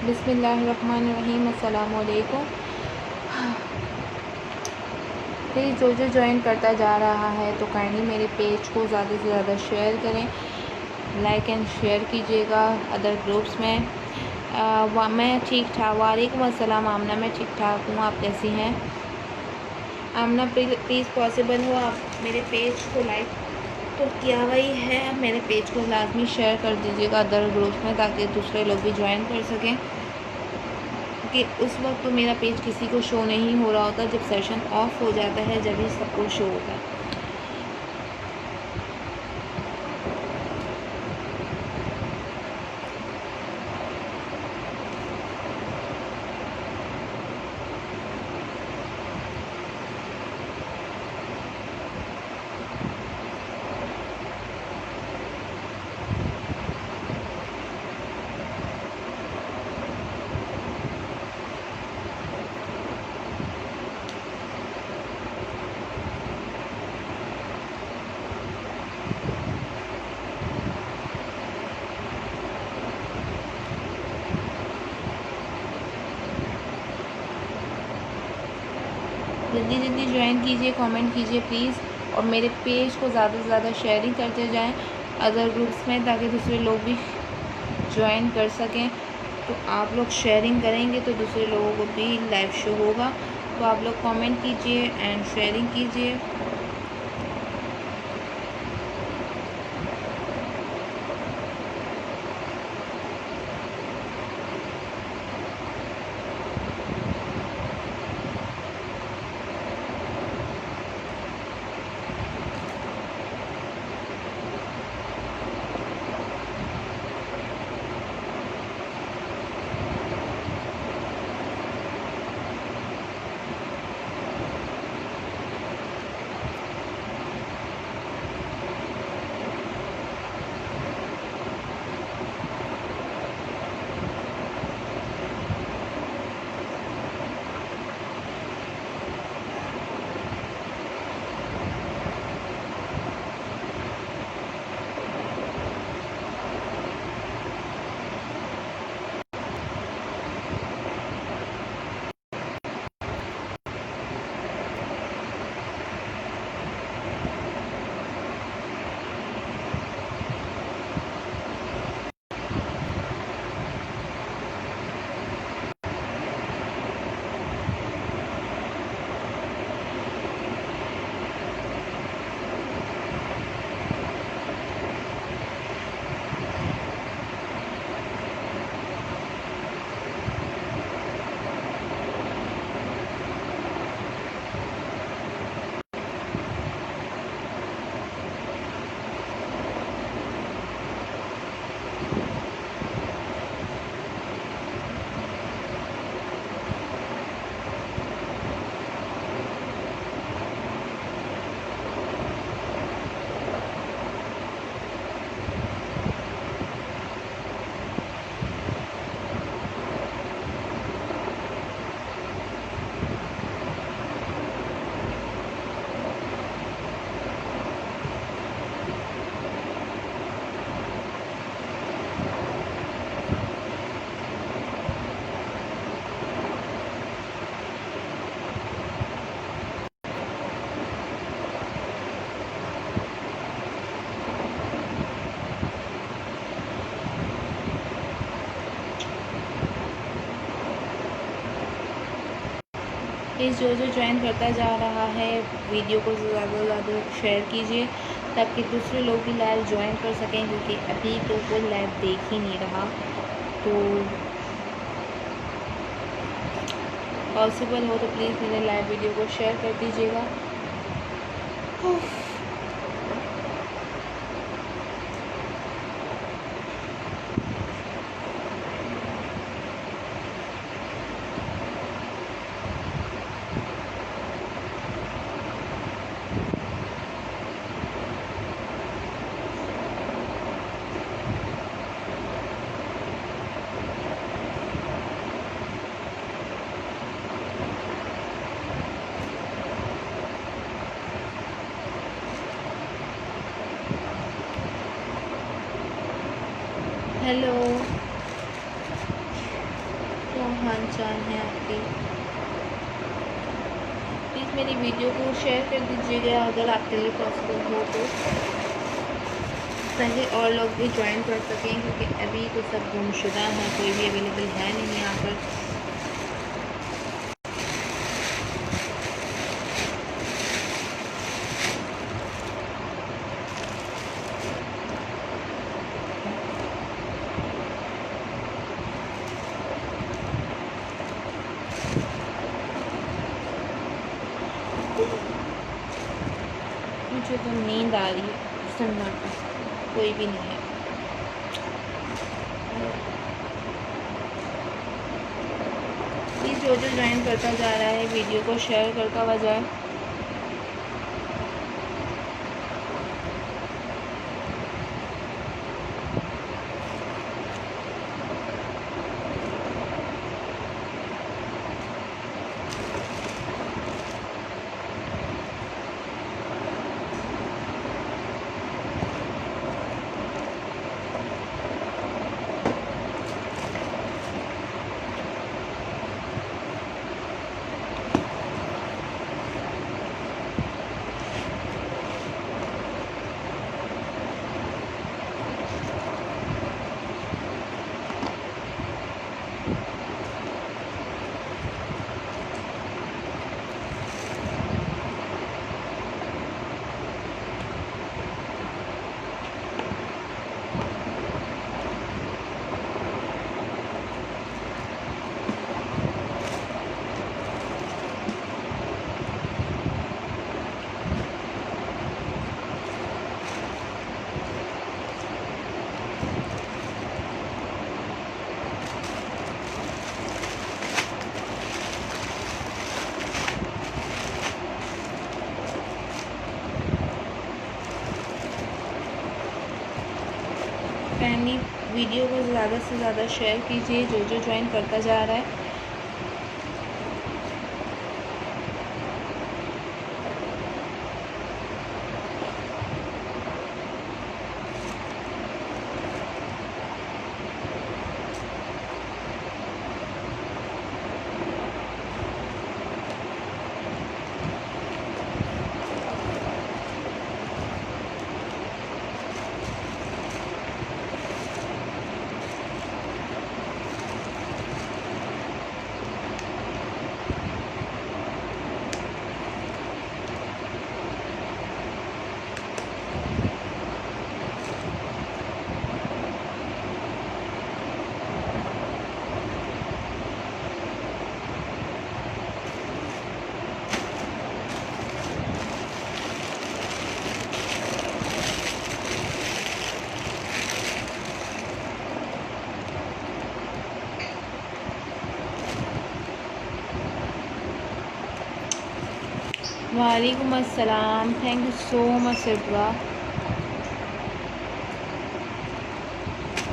बिस्मिल्लाहिर्रहमानिर्रहीम। अस्सलाम वालेकुम। प्लीज़ जो ज्वाइन करता जा रहा है तो काइंडली मेरे पेज को ज़्यादा से ज़्यादा शेयर करें, लाइक एंड शेयर कीजिएगा अदर ग्रुप्स में। मैं ठीक ठाक। वालेकुम अस्सलाम आमना, मैं ठीक ठाक हूँ, आप कैसी हैं? आमना प्लीज़ पॉसिबल हो आप मेरे पेज को लाइक तो किया वही है, मेरे पेज को लाजमी शेयर कर दीजिएगा अदर ग्रुप्स में, ताकि दूसरे लोग भी ज्वाइन कर सकें। कि उस वक्त तो मेरा पेज किसी को शो नहीं हो रहा होता, जब सेशन ऑफ हो जाता है जब ही सबको शो होता है। जल्दी जल्दी ज्वाइन कीजिए, कमेंट कीजिए प्लीज़, और मेरे पेज को ज़्यादा से ज़्यादा शेयरिंग करते जाएं अदर ग्रुप्स में, ताकि दूसरे लोग भी ज्वाइन कर सकें। तो आप लोग शेयरिंग करेंगे तो दूसरे लोगों को भी लाइव शो होगा। तो आप लोग कमेंट कीजिए एंड शेयरिंग कीजिए। प्लीज़ जो ज्वाइन करता जा रहा है वीडियो को ज़्यादा से ज़्यादा शेयर कीजिए, ताकि दूसरे लोग भी लाइव ज्वाइन कर सकें, क्योंकि अभी तो कोई लाइव देख ही नहीं रहा। तो पॉसिबल हो तो प्लीज़ मेरे लाइव वीडियो को शेयर कर दीजिएगा। हेलो, हाल चाल है आपके। प्लीज़ मेरी वीडियो को शेयर कर दीजिएगा अगर आपके लिए पॉसिबल हो तो, ताकि और लोग भी ज्वाइन कर सकें, क्योंकि अभी तो सब गुमशुदा हैं, कोई भी अवेलेबल है नहीं यहाँ पर। मुझे तो नींद आ रही है, सन्नाटा, कोई भी नहीं है। प्लीज़ जो ज्वाइन करता जा रहा है वीडियो को शेयर करता हुआ जाए। फैमिली वीडियो को ज़्यादा से ज़्यादा शेयर कीजिए जो ज्वाइन करता जा रहा है। वालेकुम अस्सलाम, थैंक यू सो मच सिर्फा।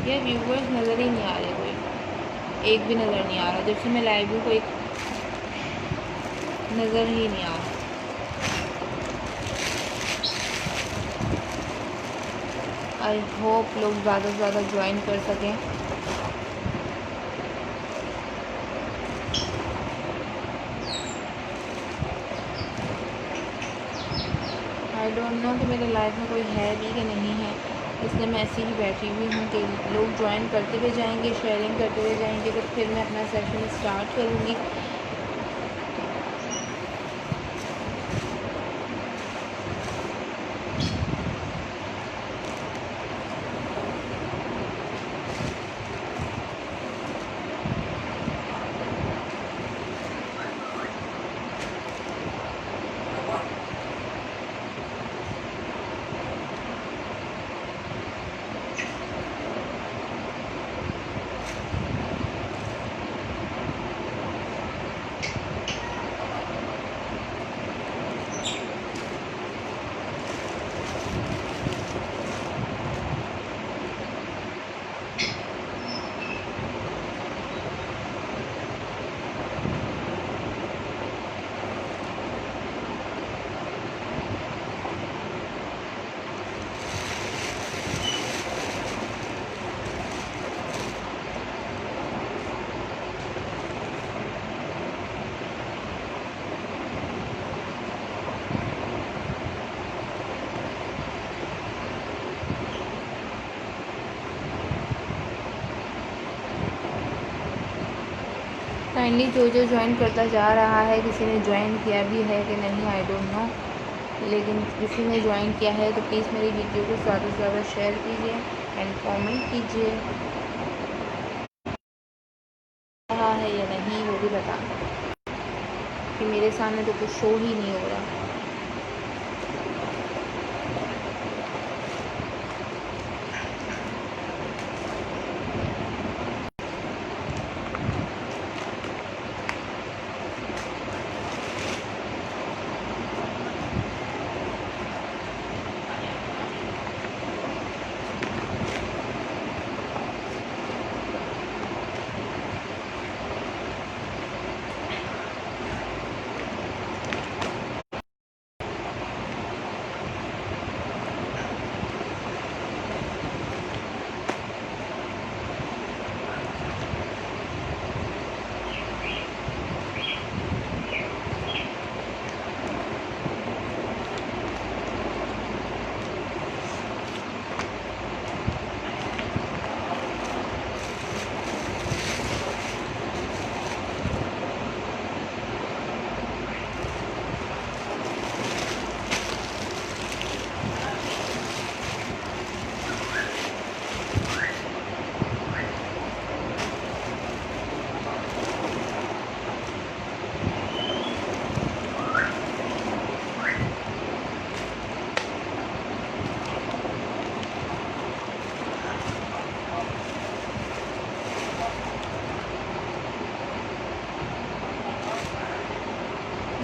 ये व्यूवर्स नज़र ही नहीं आ रहे, कोई एक भी नज़र नहीं आ रहा। जब से मैं लाइव हूँ कोई नज़र ही नहीं आ रहा। आई होप लोग ज़्यादा से ज़्यादा ज्वाइन कर सकें। आई डोंट नो कि मेरे लाइफ में कोई है भी कि नहीं है, इसलिए मैं ऐसे ही बैठी हुई हूँ कि लोग ज्वाइन करते हुए जाएंगे, शेयरिंग करते हुए जाएंगे, तो फिर मैं अपना सेशन स्टार्ट करूँगी। काइंडली जो ज्वाइन करता जा रहा है, किसी ने ज्वाइन किया भी है कि नहीं आई डोंट नो, लेकिन किसी ने ज्वाइन किया है तो प्लीज़ मेरी वीडियो को ज़्यादा से ज़्यादा शेयर कीजिए एंड कमेंट कीजिए रहा है या नहीं वो भी बताना, कि मेरे सामने तो कुछ शो ही नहीं हो रहा।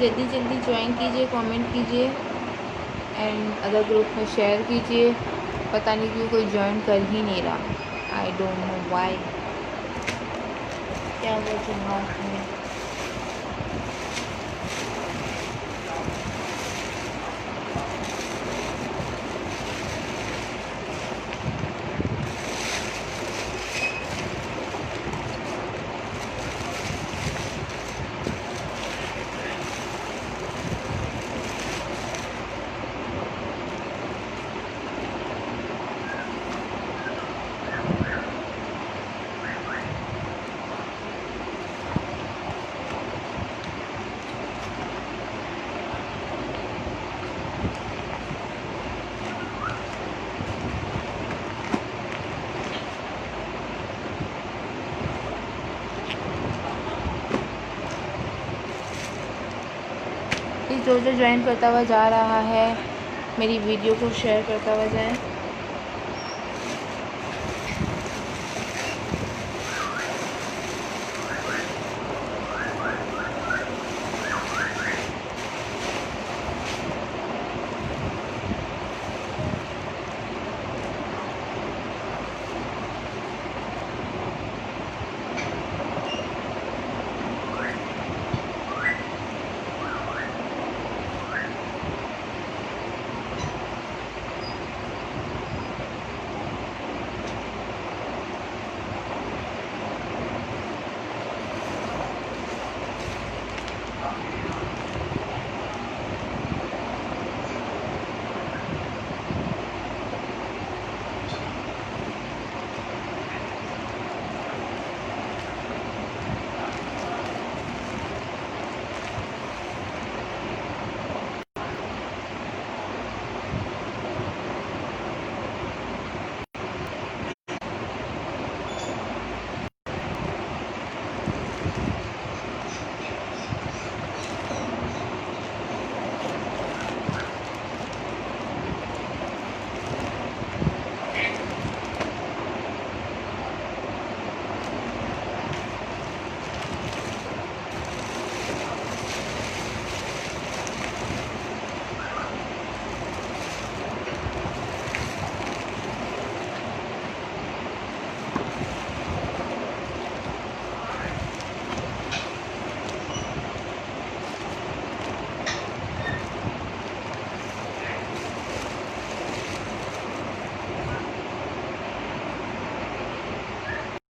जल्दी जल्दी ज्वाइन कीजिए, कमेंट कीजिए एंड अदर ग्रुप में शेयर कीजिए। पता नहीं क्यों कोई ज्वाइन कर ही नहीं रहा, आई डोंट नो व्हाई, क्या वजह है। जो ज्वाइन करता हुआ जा रहा है मेरी वीडियो को शेयर करता हुआ जाए।